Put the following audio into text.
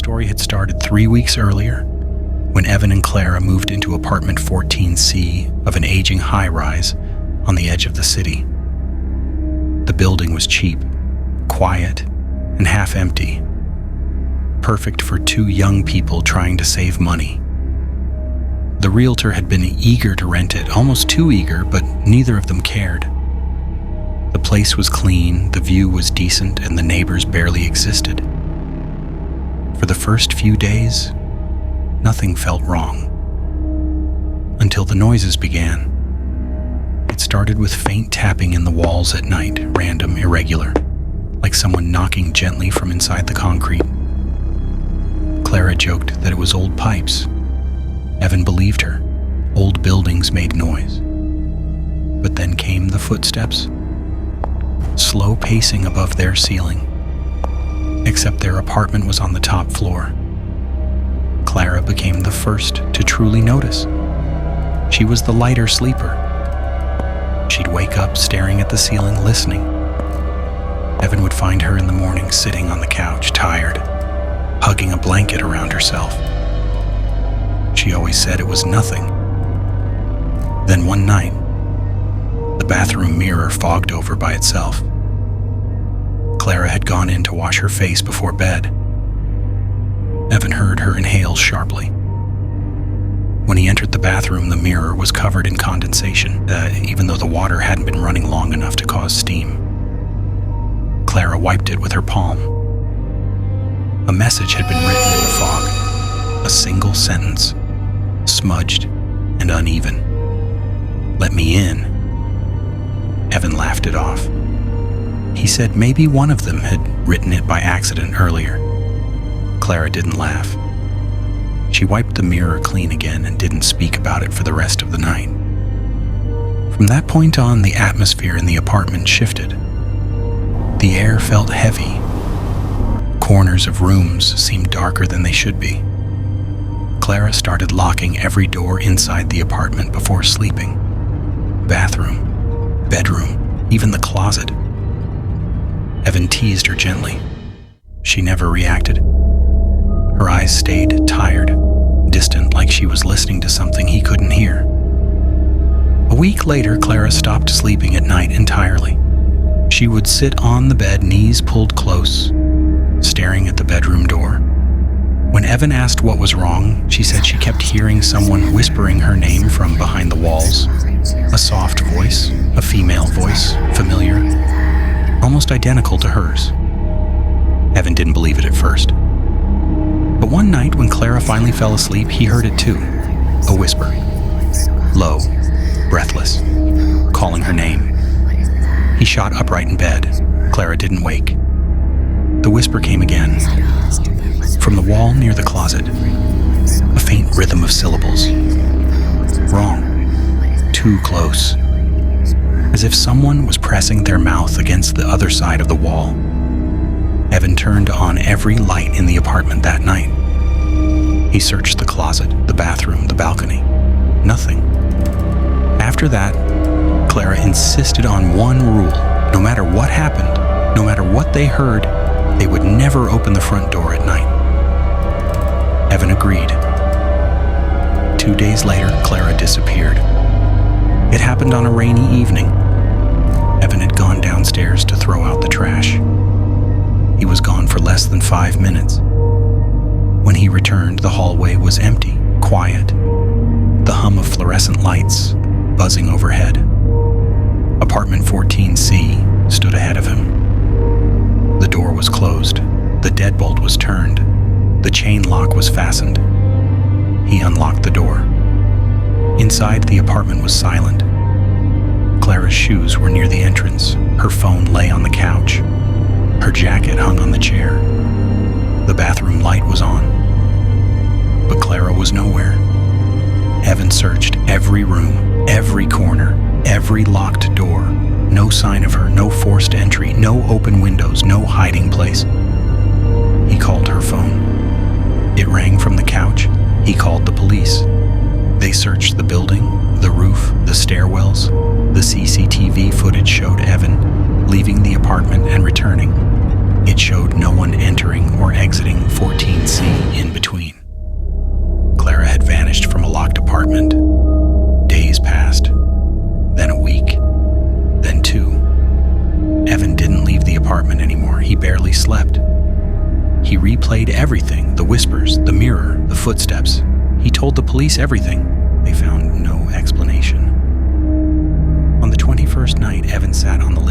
story had started 3 weeks earlier, when Evan and Clara moved into apartment 14C of an aging high-rise on the edge of the city. The building was cheap, quiet, and half empty, perfect for two young people trying to save money. The realtor had been eager to rent it, almost too eager, but neither of them cared. The place was clean, the view was decent, and the neighbors barely existed. For the first few days, nothing felt wrong. Until the noises began. It started with faint tapping in the walls at night, random, irregular, like someone knocking gently from inside the concrete. Clara joked that it was old pipes. Evan believed her. Old buildings made noise. But then came the footsteps. Slow pacing above their ceiling. Except their apartment was on the top floor. Clara became the first to truly notice. She was the lighter sleeper. She'd wake up staring at the ceiling, listening. Evan would find her in the morning sitting on the couch, tired, hugging a blanket around herself. She always said it was nothing. Then one night, the bathroom mirror fogged over by itself. Clara had gone in to wash her face before bed. Evan heard her inhale sharply. When he entered the bathroom, the mirror was covered in condensation, even though the water hadn't been running long enough to cause steam. Clara wiped it with her palm. A message had been written in the fog, a single sentence, smudged and uneven. "Let me in." Evan laughed it off. He said maybe one of them had written it by accident earlier. Clara didn't laugh. She wiped the mirror clean again and didn't speak about it for the rest of the night. From that point on, the atmosphere in the apartment shifted. The air felt heavy. Corners of rooms seemed darker than they should be. Clara started locking every door inside the apartment before sleeping. Bathroom, bedroom, even the closet. Evan teased her gently. She never reacted. Her eyes stayed tired, distant, like she was listening to something he couldn't hear. A week later, Clara stopped sleeping at night entirely. She would sit on the bed, knees pulled close, staring at the bedroom door. When Evan asked what was wrong, she said she kept hearing someone whispering her name from behind the walls. A soft voice, a female voice, familiar, almost identical to hers. Evan didn't believe it at first. But one night when Clara finally fell asleep, he heard it too. A whisper. Low, breathless, calling her name. He shot upright in bed. Clara didn't wake. The whisper came again. From the wall near the closet. A faint rhythm of syllables. Wrong. Too close. As if someone was pressing their mouth against the other side of the wall. Evan turned on every light in the apartment that night. He searched the closet, the bathroom, the balcony. Nothing. After that, Clara insisted on one rule. No matter what happened, no matter what they heard, they would never open the front door at night. Evan agreed. 2 days later, Clara disappeared. It happened on a rainy evening. Evan had gone downstairs to throw out the trash. He was gone for less than 5 minutes. When he returned, the hallway was empty, quiet. The hum of fluorescent lights buzzing overhead. Apartment 14C stood ahead of him. The door was closed. The deadbolt was turned. The chain lock was fastened. He unlocked the door. Inside, the apartment was silent. Clara's shoes were near the entrance. Her phone lay on the couch. Her jacket hung on the chair. The bathroom light was on. But Clara was nowhere. Evan searched every room, every corner, every locked door. No sign of her, no forced entry, no open windows, no hiding place. He called her phone. It rang from the couch. He called the police. They searched the building, the roof, the stairwells. The CCTV footage showed Evan leaving the apartment and returning. It It showed no one entering or exiting 14C in between. Clara had vanished from a locked apartment. Days passed, then a week, then 2. Evan didn't leave the apartment anymore. He barely slept. He replayed everything, the whispers, the mirror, the footsteps. He told the police everything. They found no explanation. On the 21st night, Evan sat on the